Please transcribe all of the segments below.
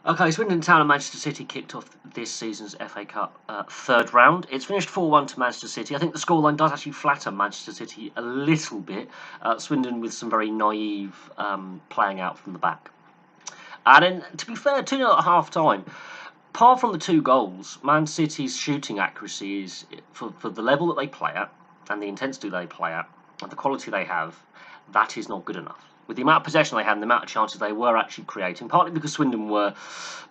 Okay, Swindon Town and Manchester City kicked off this season's FA Cup third round. It's finished 4-1 to Manchester City. I think the scoreline does actually flatter Manchester City a little bit. Swindon with some very naive playing out from the back. And then, to be fair, 2-0 at half time. Apart from the two goals, Man City's shooting accuracy is, for the level that they play at, and the intensity they play at, and the quality they have, that is not good enough. With the amount of possession they had and the amount of chances they were actually creating, partly because Swindon were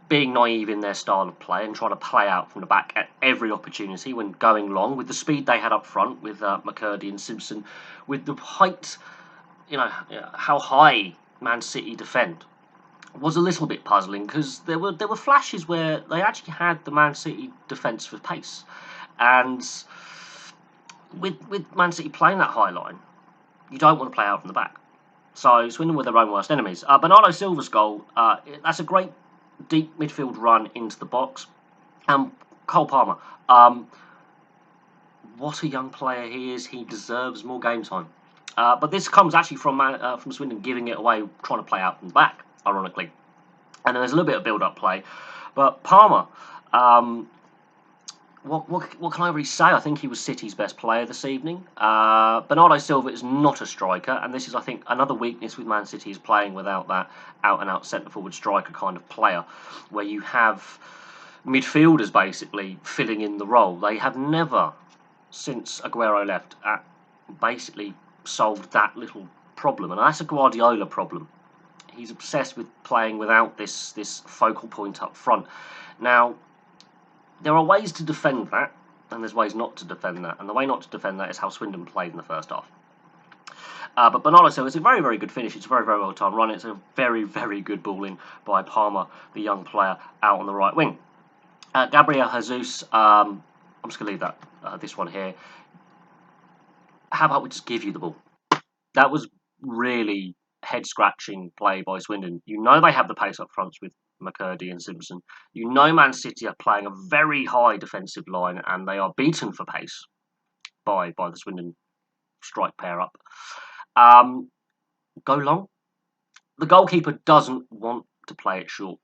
being naive in their style of play and trying to play out from the back at every opportunity when going long, with the speed they had up front with McCurdy and Simpson, with the height, how high Man City defend was a little bit puzzling because there were flashes where they actually had the Man City defence for pace, and with Man City playing that high line, you don't want to play out from the back. So Swindon were their own worst enemies. Bernardo Silva's goal, that's a great deep midfield run into the box. Cole Palmer, what a young player he is. He deserves more game time. But this comes actually from Swindon giving it away, trying to play out from the back, ironically. And then there's a little bit of build-up play. But Palmer, what can I really say? I think he was City's best player this evening. Bernardo Silva is not a striker, and this is, I think, another weakness with Man City is playing without that out-and-out centre-forward striker kind of player, where you have midfielders basically filling in the role. They have never, since Aguero left, basically solved that little problem, and that's a Guardiola problem. He's obsessed with playing without this focal point up front. Now, there are ways to defend that, and there's ways not to defend that. And the way not to defend that is how Swindon played in the first half. But Bernardo Silva, it's a very, very good finish. It's a very, very well-timed run. It's a very, very good ball in by Palmer, the young player, out on the right wing. Gabriel Jesus, I'm just going to leave that this one here. How about we just give you the ball? That was really head-scratching play by Swindon. You know they have the pace up front with McCurdy and Simpson. You know Man City are playing a very high defensive line and they are beaten for pace by the Swindon strike pair up. Go long. The goalkeeper doesn't want to play it short.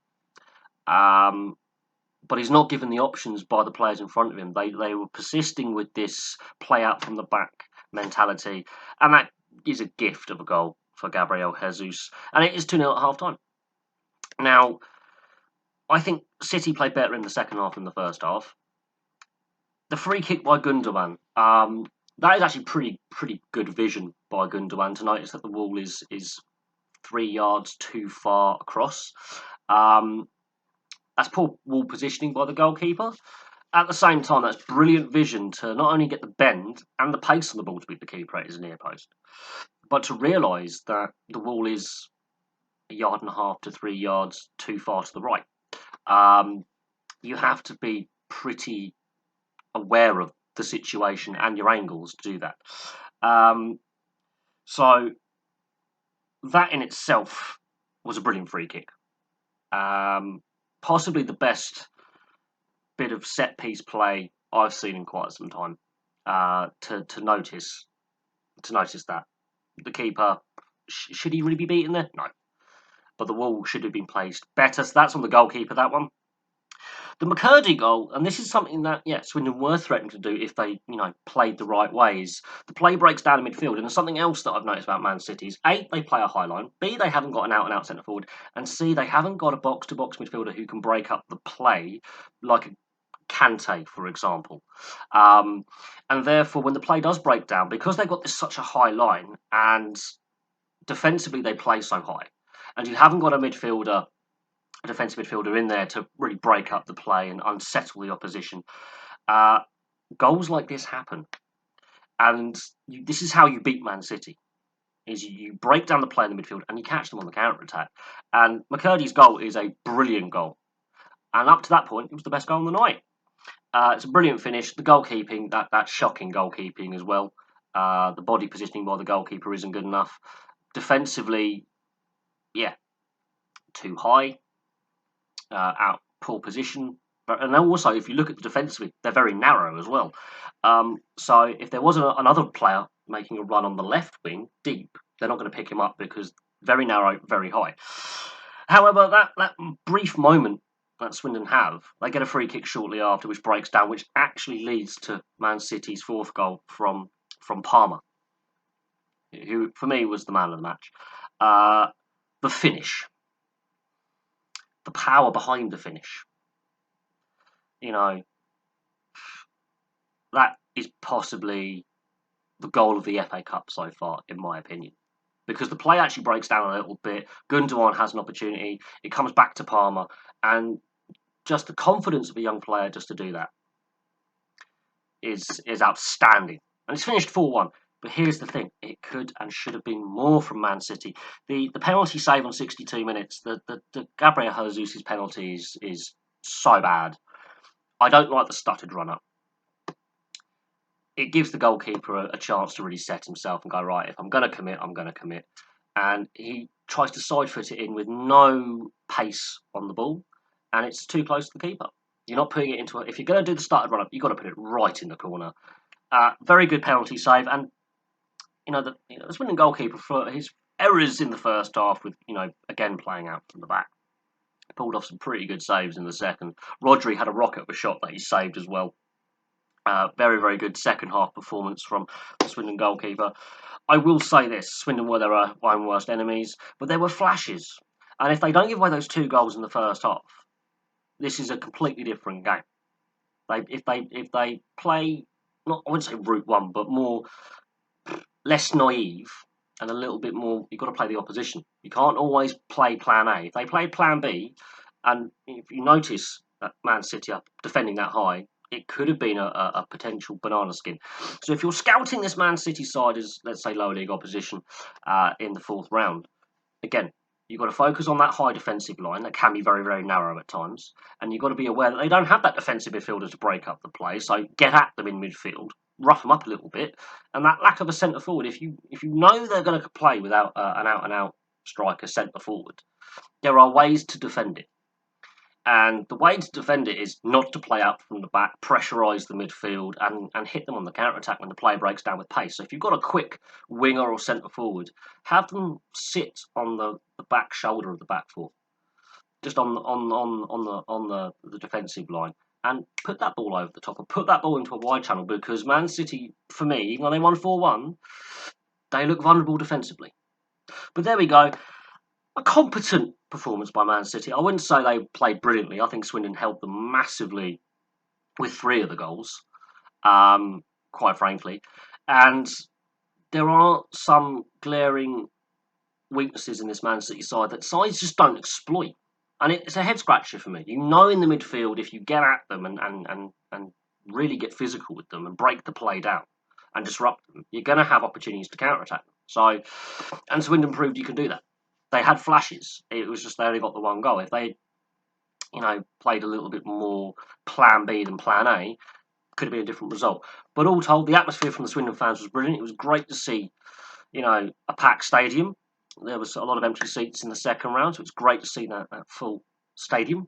But he's not given the options by the players in front of him. They were persisting with this play out from the back mentality, and that is a gift of a goal for Gabriel Jesus. And it is 2-0 at half time. Now, I think City played better in the second half than the first half. The free kick by Gundogan, that is actually pretty good vision by Gundogan to notice that the wall is 3 yards too far across. That's poor wall positioning by the goalkeeper. At the same time, that's brilliant vision to not only get the bend and the pace on the ball to beat the keeper at his near post, but to realise that the wall is 1.5 to 3 yards too far to the right. You have to be pretty aware of the situation and your angles to do that. So that in itself was a brilliant free kick. Possibly the best bit of set piece play I've seen in quite some time. To notice that the keeper should he really be beaten there? No, but the wall should have been placed better. So that's on the goalkeeper. That one. The McCurdy goal, and this is something that, Swindon were threatening to do if they, played the right ways. The play breaks down in midfield, and there's something else that I've noticed about Man City is A, they play a high line, B, they haven't got an out-and-out centre forward, and C, they haven't got a box-to-box midfielder who can break up the play, like a Kante, for example. And therefore, when the play does break down, because they've got such a high line, and defensively they play so high, and you haven't got a defensive midfielder in there to really break up the play and unsettle the opposition. Goals like this happen, and this is how you beat Man City: is you break down the play in the midfield and you catch them on the counter attack. And McCurdy's goal is a brilliant goal, and up to that point, it was the best goal of the night. It's a brilliant finish. The goalkeeping, that shocking goalkeeping as well. The body positioning by the goalkeeper isn't good enough. Defensively, too high. Out poor position, and also if you look at the defensively, they're very narrow as well. So if there was another player making a run on the left wing deep, they're not going to pick him up because very narrow, very high. However, that brief moment that Swindon have, they get a free kick shortly after, which breaks down, which actually leads to Man City's fourth goal from Palmer, who for me was the man of the match. The finish, the power behind the finish, you know, that is possibly the goal of the FA Cup so far, in my opinion. Because the play actually breaks down a little bit. Gundogan has an opportunity. It comes back to Palmer. And just the confidence of a young player just to do that is outstanding. And it's finished 4-1. But here's the thing. It could and should have been more from Man City. The penalty save on 62 minutes, the Gabriel Jesus' penalty is so bad. I don't like the stuttered run-up. It gives the goalkeeper a chance to really set himself and go, right, if I'm going to commit, I'm going to commit. And he tries to side foot it in with no pace on the ball, and it's too close to the keeper. You're not putting it into if you're going to do the started run up, you've got to put it right in the corner. Very good penalty save, and the Swindon goalkeeper for his errors in the first half, with again playing out from the back, pulled off some pretty good saves in the second. Rodri had a rocket of a shot that he saved as well. Very, very good second half performance from the Swindon goalkeeper. I will say this, Swindon were their own worst enemies, but there were flashes. And if they don't give away those 2 goals in the first half, this is a completely different game. If they play, not I wouldn't say route one, but less naive and a little bit more, you've got to play the opposition. You can't always play plan A. If they play plan B, and if you notice that Man City are defending that high, it could have been a potential banana skin. So if you're scouting this Man City side as, let's say, lower league opposition in the 4th round, again, you've got to focus on that high defensive line that can be very, very narrow at times. And you've got to be aware that they don't have that defensive midfielder to break up the play. So get at them in midfield, rough them up a little bit. And that lack of a centre forward, if you know they're going to play without an out-and-out striker centre forward, there are ways to defend it. And the way to defend it is not to play out from the back, pressurise the midfield, and hit them on the counter-attack when the play breaks down with pace. So if you've got a quick winger or centre forward, have them sit on the back shoulder of the back four, just on the defensive line, and put that ball over the top, or put that ball into a wide channel. Because Man City, for me, even though they won 4-1, they look vulnerable defensively. But there we go. A competent performance by Man City. I wouldn't say they played brilliantly. I think Swindon helped them massively with 3 of the goals, quite frankly. And there are some glaring weaknesses in this Man City side that sides just don't exploit. And it's a head scratcher for me. In the midfield, if you get at them and really get physical with them and break the play down and disrupt them, you're going to have opportunities to counter-attack them. So, and Swindon proved you can do that. They had flashes. It was just they only got the 1 goal. If they, played a little bit more plan B than plan A, could have been a different result. But all told, the atmosphere from the Swindon fans was brilliant. It was great to see, a packed stadium. There was a lot of empty seats in the second round, so it's great to see that full stadium.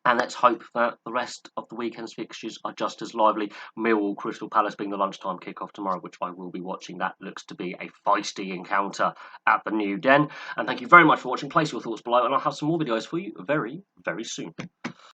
And let's hope that the rest of the weekend's fixtures are just as lively. Millwall Crystal Palace being the lunchtime kickoff tomorrow, which I will be watching. That looks to be a feisty encounter at the New Den. And thank you very much for watching. Place your thoughts below, and I'll have some more videos for you very, very soon.